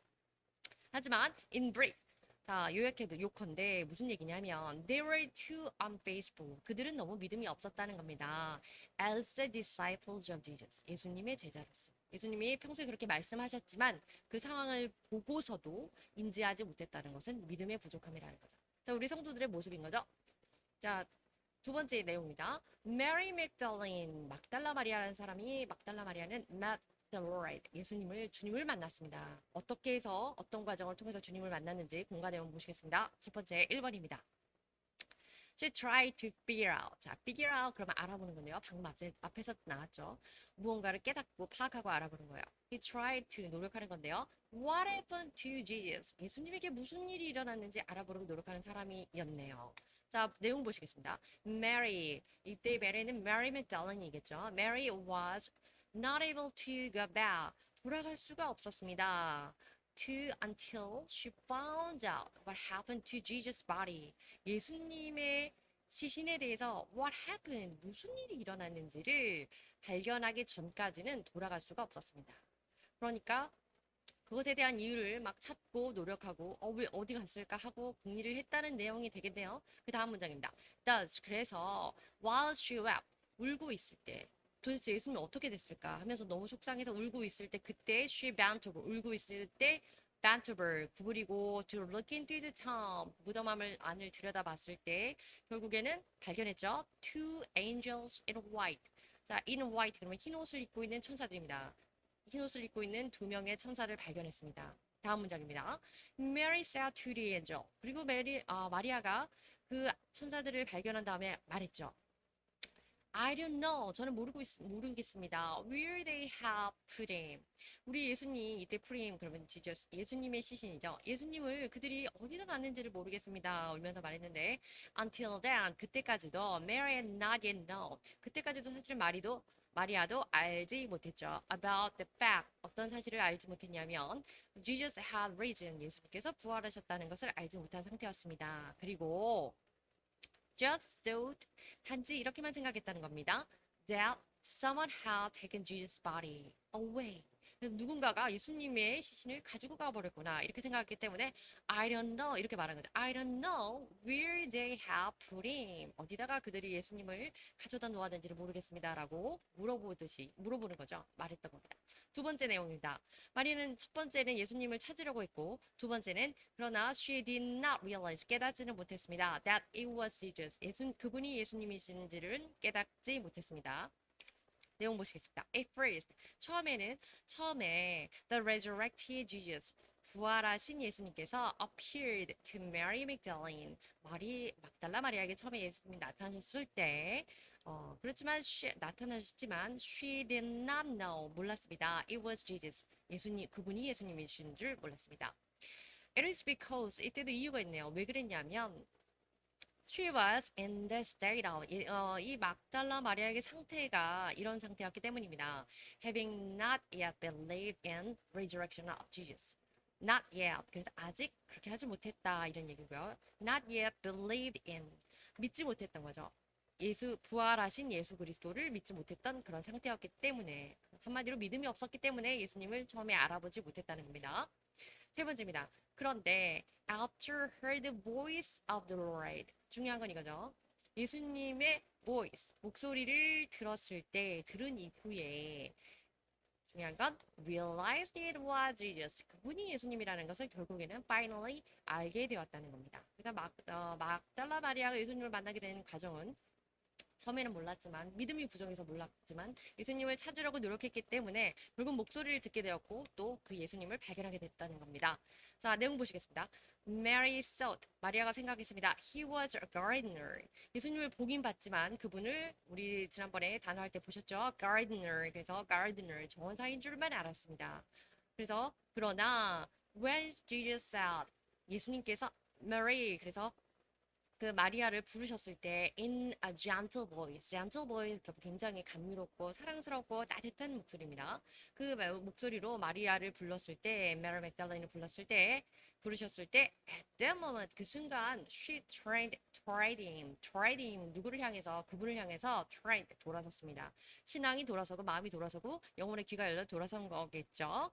하지만 in brief 자, 요약해도 요컨대 무슨 얘기냐면 they were too unfaithful. 그들은 너무 믿음이 없었다는 겁니다. As the disciples of Jesus. 예수님의 제자로서. 예수님이 평소에 그렇게 말씀하셨지만 그 상황을 보고서도 인지하지 못했다는 것은 믿음의 부족함이라는 거죠. 자, 우리 성도들의 모습인 거죠. 자, 두 번째 내용입니다. Mary Magdalene, 막달라 마리아라는 사람이 막달라 마리아는 met the Lord, 주님을 만났습니다. 어떻게 해서 어떤 과정을 통해서 주님을 만났는지 공간 내용 보시겠습니다. 첫 번째 1번입니다. She tried to figure out. 자, figure out 그러면 알아보는 건데요. 방금 앞에서 나왔죠. 무언가를 깨닫고 파악하고 알아보는 거예요. He tried to 노력하는 건데요. What happened to Jesus? 예수님에게 무슨 일이 일어났는지 알아보려고 노력하는 사람이었네요. 자, 내용 보시겠습니다. Mary, 이때 Mary는 Mary Magdalene이겠죠. Mary was not able to go back. 돌아갈 수가 없었습니다. Until she found out what happened to Jesus' body. 예수님의 시신에 대해서 what happened, 무슨 일이 일어났는지를 발견하기 전까지는 돌아갈 수가 없었습니다. 그러니까 그것에 대한 이유를 막 찾고 노력하고 왜 어디 갔을까 하고 궁리를 했다는 내용이 되겠네요. 그 다음 문장입니다. Thus, 그래서 while she wept, 울고 있을 때 도대체 예수님이 어떻게 됐을까 하면서 너무 속상해서 울고 있을 때 그때 she bent over, 울고 있을 때 bent over, 구부리고 to look into the tomb, 무덤 안을 들여다봤을 때 결국에는 발견했죠. Two angels in white. 자, in white 그러면 흰 옷을 입고 있는 천사들입니다. 흰 옷을 입고 있는 두 명의 천사를 발견했습니다. 다음 문장입니다. Mary said to the angel. 그리고 마리아가 그 천사들을 발견한 다음에 말했죠. I don't know. 저는 모르겠습니다. Where they have put him. 우리 예수님 이때 put him 그러면 Jesus 예수님의 시신이죠. 예수님을 그들이 어디다 놨는지를 모르겠습니다. 울면서 말했는데 until then 그때까지도 Mary had not yet known. 그때까지도 사실 마리아도 알지 못했죠. About the fact 어떤 사실을 알지 못했냐면 Jesus had risen 예수님께서 부활하셨다는 것을 알지 못한 상태였습니다. 그리고 just thought 단지 이렇게만 생각했다는 겁니다. That someone had taken Jesus' body away. 그래서 누군가가 예수님의 시신을 가지고 가버렸구나 이렇게 생각했기 때문에 I don't know 이렇게 말한 거죠. I don't know where they have put him. 어디다가 그들이 예수님을 가져다 놓았는지를 모르겠습니다라고 물어보는 거죠. 말했던 겁니다. 두 번째 내용입니다. 마리아는 첫 번째는 예수님을 찾으려고 했고 두 번째는 그러나 she did not realize 깨닫지는 못했습니다. That it was Jesus. 그분이 예수님이신지를 깨닫지 못했습니다. 내용 보시겠습니다. At first, 처음에 the resurrected Jesus, 부활하신 예수님께서 appeared to Mary Magdalene, 막달라 마리아에게 처음에 예수님이 나타나셨을 때 나타나셨지만 she did not know, 몰랐습니다. It was Jesus, 그분이 예수님이신 줄 몰랐습니다. It is because, 이때도 이유가 있네요. 왜 그랬냐면 She was in the state of 이 막달라 마리아의 상태가 이런 상태였기 때문입니다. Having not yet believed in resurrection of Jesus. Not yet. 그래서 아직 그렇게 하지 못했다 이런 얘기고요. Not yet believed in. 믿지 못했던 거죠. 부활하신 예수 그리스도를 믿지 못했던 그런 상태였기 때문에 한마디로 믿음이 없었기 때문에 예수님을 처음에 알아보지 못했다는 겁니다. 세 번째입니다. 그런데 after heard the voice of the Lord 중요한 건 이거죠. 예수님의 voice 목소리를 들은 이후에 중요한 건 realized it was Jesus 그분이 예수님이라는 것을 결국에는 finally 알게 되었다는 겁니다. 그래서 막달라 마리아가 예수님을 만나게 된 과정은 처음에는 몰랐지만 믿음이 부족해서 몰랐지만 예수님을 찾으려고 노력했기 때문에 결국 목소리를 듣게 되었고 또 그 예수님을 발견하게 됐다는 겁니다. 자, 내용 보시겠습니다. Mary thought, 마리아가 생각했습니다. He was a gardener. 예수님을 보긴 봤지만 그분을 우리 지난번에 단어할 때 보셨죠? gardener. 그래서 gardener, 정원사인 줄만 알았습니다. 그래서 그러나 when Jesus said, 예수님께서 Mary, 그래서 그 마리아를 부르셨을 때 in a gentle voice 굉장히 감미롭고 사랑스럽고 따뜻한 목소리입니다. 그 목소리로 마리아를 불렀을 때, 메리 맥달라인을 부르셨을 때, at that moment 그 순간 she turned toward him 누구를 향해서 그분을 향해서 돌아섰습니다. 신앙이 돌아서고 마음이 돌아서고 영혼의 귀가 열려 돌아선 거겠죠.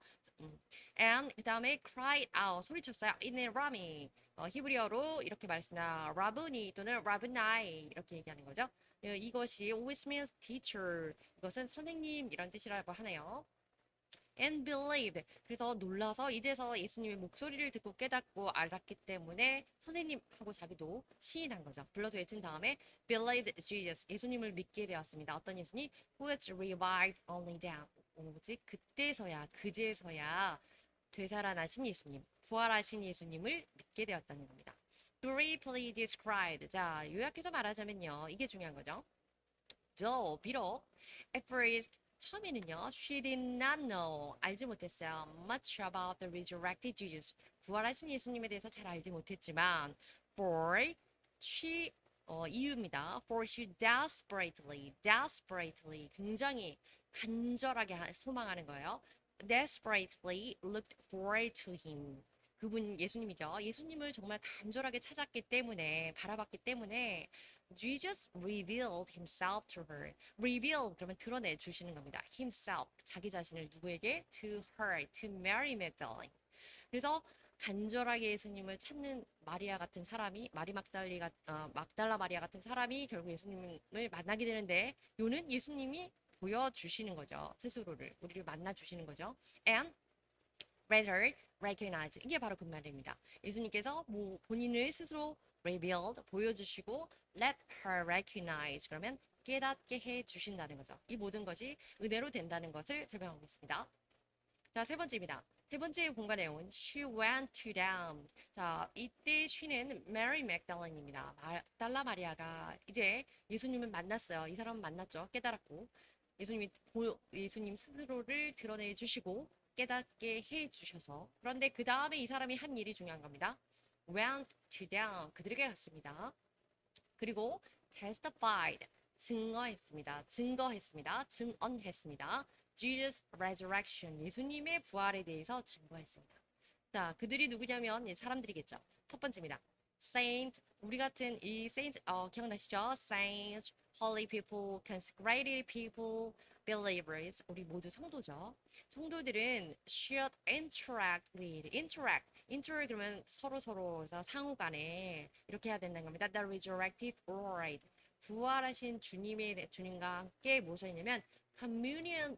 And 그 다음에 cried out 소리쳤어요. in Aramaic 히브리어로 이렇게 말했습니다. 라브니 또는 라브나이 이렇게 얘기하는 거죠. 이것이 which means teacher 이것은 선생님 이런 뜻이라고 하네요. And believed 그래서 놀라서 이제서 예수님의 목소리를 듣고 깨닫고 알았기 때문에 선생님하고 자기도 시인한 거죠. 불러서 외친 다음에 believed Jesus 예수님을 믿게 되었습니다. 어떤 예수님? Who was revived only then 뭐지? 그제서야 되살아나신 예수님, 부활하신 예수님을 믿게 되었다는 겁니다. Briefly described. 자, 요약해서 말하자면요. 이게 중요한 거죠. 비록 at first 처음에는요. She did not know. 알지 못했어요. Much about the resurrected Jesus. 부활하신 예수님에 대해서 잘 알지 못했지만 for she 이유입니다. For she desperately 굉장히 간절하게 소망하는 거예요. desperately looked forward to him. 그분 예수님이죠. 예수님을 정말 간절하게 찾았기 때문에 바라봤기 때문에 Jesus revealed himself to her. reveal 그러면 드러내 주시는 겁니다. himself 자기 자신을 누구에게? to her, to Mary Magdalene. 그래서 간절하게 예수님을 찾는 마리아 같은 사람이 막달라 마리아 같은 사람이 결국 예수님을 만나게 되는데 요는 예수님이 보여주시는 거죠. 스스로를 우리를 만나주시는 거죠. And rather recognize 이게 바로 그 말입니다. 예수님께서 본인을 스스로 revealed 보여주시고 let her recognize 그러면 깨닫게 해주신다는 거죠. 이 모든 것이 은혜로 된다는 것을 설명하고 있습니다. 자, 세 번째입니다. 세 번째 본과 내용은 she went to them. 자, 이때 she는 Mary Magdalene입니다. 막달라 마리아가 이제 예수님을 만났어요. 이 사람은 만났죠. 깨달았고 예수님 스스로를 드러내 주시고 깨닫게 해 주셔서 그런데 그 다음에 이 사람이 한 일이 중요한 겁니다. went to them 그들에게 갔습니다. 그리고 testified 증언했습니다. Jesus resurrection 예수님의 부활에 대해서 증거했습니다. 자, 그들이 누구냐면 사람들이겠죠. 첫 번째입니다. saint 우리 같은 이 saint 기억나시죠? saints, holy people, consecrated people, believers 우리 모두 성도죠. 성도들은 should interact 그러면 서로에서 상호간에 이렇게 해야 된다는 겁니다. The resurrected Lord 부활하신 주님과 함께 무엇을 했냐면 communally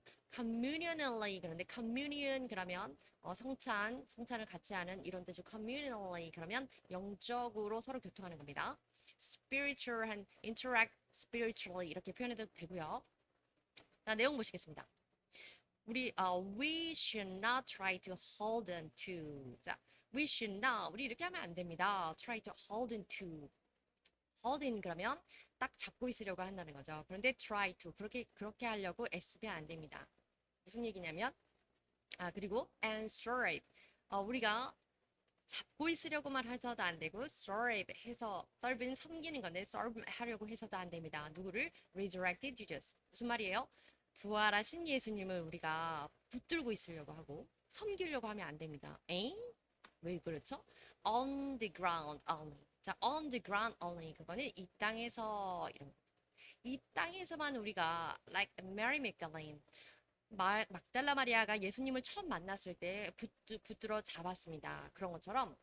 그런데 communion 그러면 성찬을 같이 하는 이런 뜻이 communally 그러면 영적으로 서로 교통하는 겁니다. spiritual and interact spiritually 이렇게 표현해도 되고요. 자, 내용 보시겠습니다. we should not try to hold on to 자, we should not 우리 이렇게 하면 안 됩니다. try to hold on to hold in 그러면 딱 잡고 있으려고 한다는 거죠. 그런데 try to 그렇게 하려고 애쓰면 안 됩니다. 무슨 얘기냐면 그리고 answer it 우리가 잡고 있으려고만 해서도 안 되고 serve 해서 serve는 섬기는 건데 serve 하려고 해서도 안 됩니다. 누구를? resurrected Jesus. 무슨 말이에요? 부활하신 예수님을 우리가 붙들고 있으려고 하고 섬기려고 하면 안 됩니다. 에잉? 왜 그렇죠? On the ground only. 자, on the ground only. 그거는 이 땅에서 이런 거. 이 땅에서만 우리가 like Mary Magdalene 막달라 마리아가 예수님을 처음 만났을 때 붙들어 잡았습니다. 그런 것처럼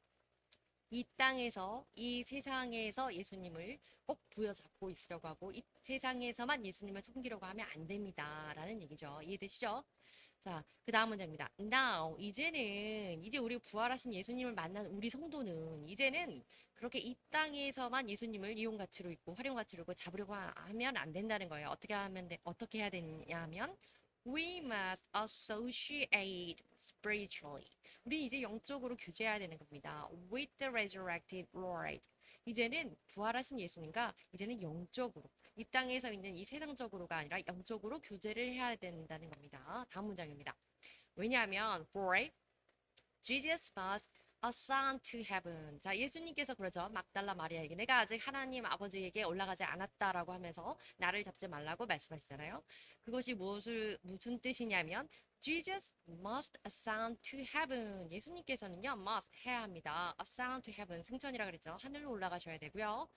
이 땅에서 이 세상에서 예수님을 꼭 부여잡고 있으려고 하고 이 세상에서만 예수님을 섬기려고 하면 안 됩니다라는 얘기죠. 이해되시죠? 자, 그 다음 문장입니다. Now, 이제 우리 부활하신 예수님을 만난 우리 성도는 이제는 그렇게 이 땅에서만 예수님을 이용 가치로 있고 활용 가치로 있고 잡으려고 하면 안 된다는 거예요. 어떻게 해야 되냐면 we must associate spiritually. 우리 이제 영적으로 교제해야 되는 겁니다. With the resurrected Lord. 이제는 부활하신 예수님과 이제는 영적으로 이 땅에서 있는 이 세상적으로가 아니라 영적으로 교제를 해야 된다는 겁니다. 다음 문장입니다. 왜냐하면 for Jesus must ascend to heaven. 자, 예수님께서 그러죠. 막달라 마리아에게 내가 아직 하나님 아버지에게 올라가지 않았다라고 하면서 나를 잡지 말라고 말씀하시잖아요. 그것이 무슨 뜻이냐면 Jesus must ascend to heaven. 예수님께서는요, must 해야 합니다. ascend to heaven. 승천이라 그랬죠. 하늘로 올라가셔야 되고요.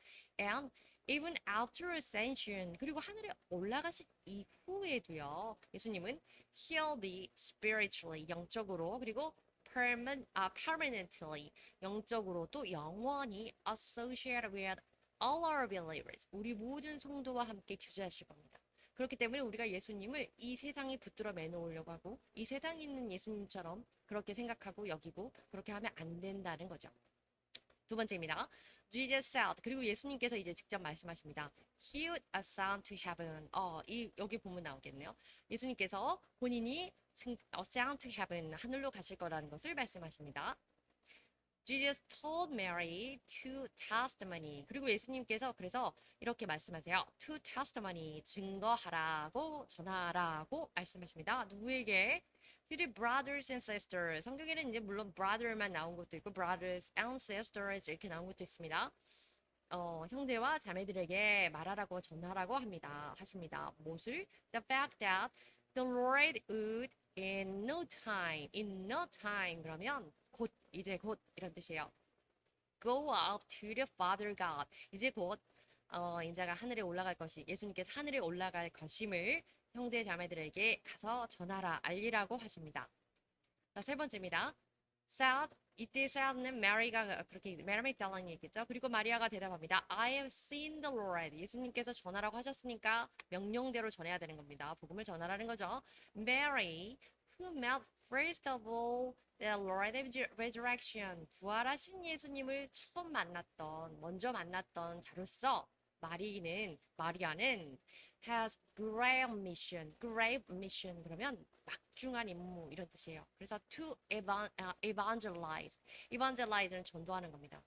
And even after ascension. 그리고 하늘에 올라가신 이후에도요. 예수님은 he'll be spiritually 영적으로 그리고 permanently 영적으로 또 영원히 associated with all our believers 우리 모든 성도와 함께 교제하실 겁니다. 그렇기 때문에 우리가 예수님을 이 세상에 붙들어 매놓으려고 하고 이 세상에 있는 예수님처럼 그렇게 생각하고 여기고 그렇게 하면 안 된다는 거죠. 두 번째입니다. Jesus said 그리고 예수님께서 이제 직접 말씀하십니다. He would ascend to heaven. 여기 보면 나오겠네요. 예수님께서 본인이 ascend to heaven 하늘로 가실 거라는 것을 말씀하십니다. Jesus told Mary to testimony. 그리고 예수님께서 그래서 이렇게 말씀하세요. To testimony 증거하라고 전하라고 말씀하십니다. 누구에게? To the brothers and sisters. 성경에는 이제 물론 brother만 나온 것도 있고 brothers and sisters 이렇게 나온 것도 있습니다. 형제와 자매들에게 말하라고 전하라고 하십니다. 무엇을? The fact that the Lord would in no time 그러면 이제 곧 이런 뜻이에요. Go up to the Father God. 이제 곧 인자가 하늘에 올라갈 것이 예수님께서 하늘에 올라갈 것임을 형제 자매들에게 가서 전하라 알리라고 하십니다. 자, 세 번째입니다. said 이때 said는 마리가 그렇게 메리 맥달란이 얘기했죠. 그리고 마리아가 대답합니다. I have seen the Lord. 예수님께서 전하라고 하셨으니까 명령대로 전해야 되는 겁니다. 복음을 전하라는 거죠. Mary, who met first of all the Lord's resurrection. 부활하신 예수님을 처음 먼저 만났던 자로서 마리아는 has grave mission. 그러면 막중한 임무 이런 뜻이에요. 그래서 to evangelize. evangelize는 전도하는 겁니다.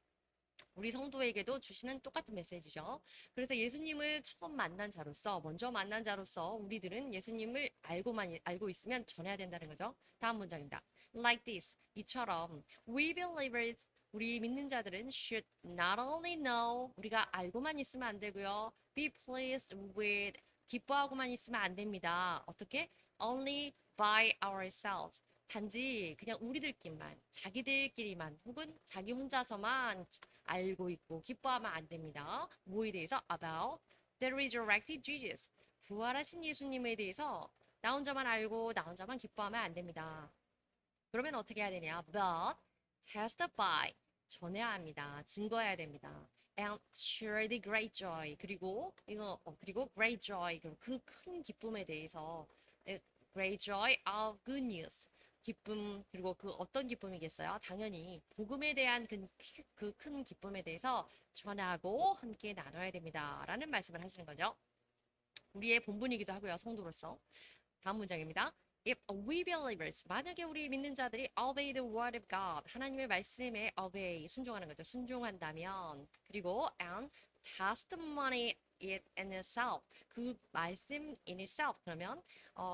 우리 성도에게도 주시는 똑같은 메시지죠. 그래서 예수님을 처음 만난 자로서, 먼저 만난 자로서 우리들은 예수님을 알고 있으면 전해야 된다는 거죠. 다음 문장입니다. Like this, 이처럼 we believers 우리 믿는 자들은 should not only know 우리가 알고만 있으면 안 되고요. be pleased with 기뻐하고만 있으면 안 됩니다. 어떻게? Only by ourselves. 단지 그냥 자기들끼리만 혹은 자기 혼자서만 알고 있고 기뻐하면 안 됩니다. 뭐에 대해서? About the resurrected Jesus. 부활하신 예수님에 대해서 나 혼자만 알고 나 혼자만 기뻐하면 안 됩니다. 그러면 어떻게 해야 되냐? But testify. 전해야 합니다. 증거해야 됩니다. And share the great joy. 그리고 great joy. 그 큰 기쁨에 대해서 great joy of good news. 기쁨 그리고 그 어떤 기쁨이겠어요? 당연히 복음에 대한 그 큰 기쁨에 대해서 전하고 함께 나눠야 됩니다. 라는 말씀을 하시는 거죠. 우리의 본분이기도 하고요. 성도로서. 다음 문장입니다. If we believers, 만약에 우리 믿는 자들이 obey the word of God, 하나님의 말씀에 obey, 순종하는 거죠. 순종한다면, 그리고 and testimony it in itself, 그 말씀 in itself, 그러면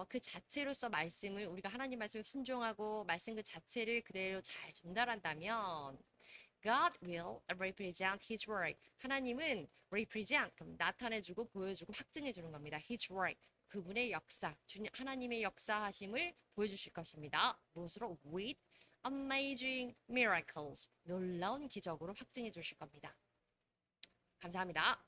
그 자체로서 말씀을 우리가 하나님 말씀을 순종하고 말씀 그 자체를 그대로 잘 전달한다면 God will represent His work. 하나님은 represent, 그럼 나타내주고 보여주고 확증해주는 겁니다. His work, 그분의 역사, 하나님의 역사하심을 보여주실 것입니다. 무엇으로? With amazing miracles, 놀라운 기적으로 확증해 주실 겁니다. 감사합니다.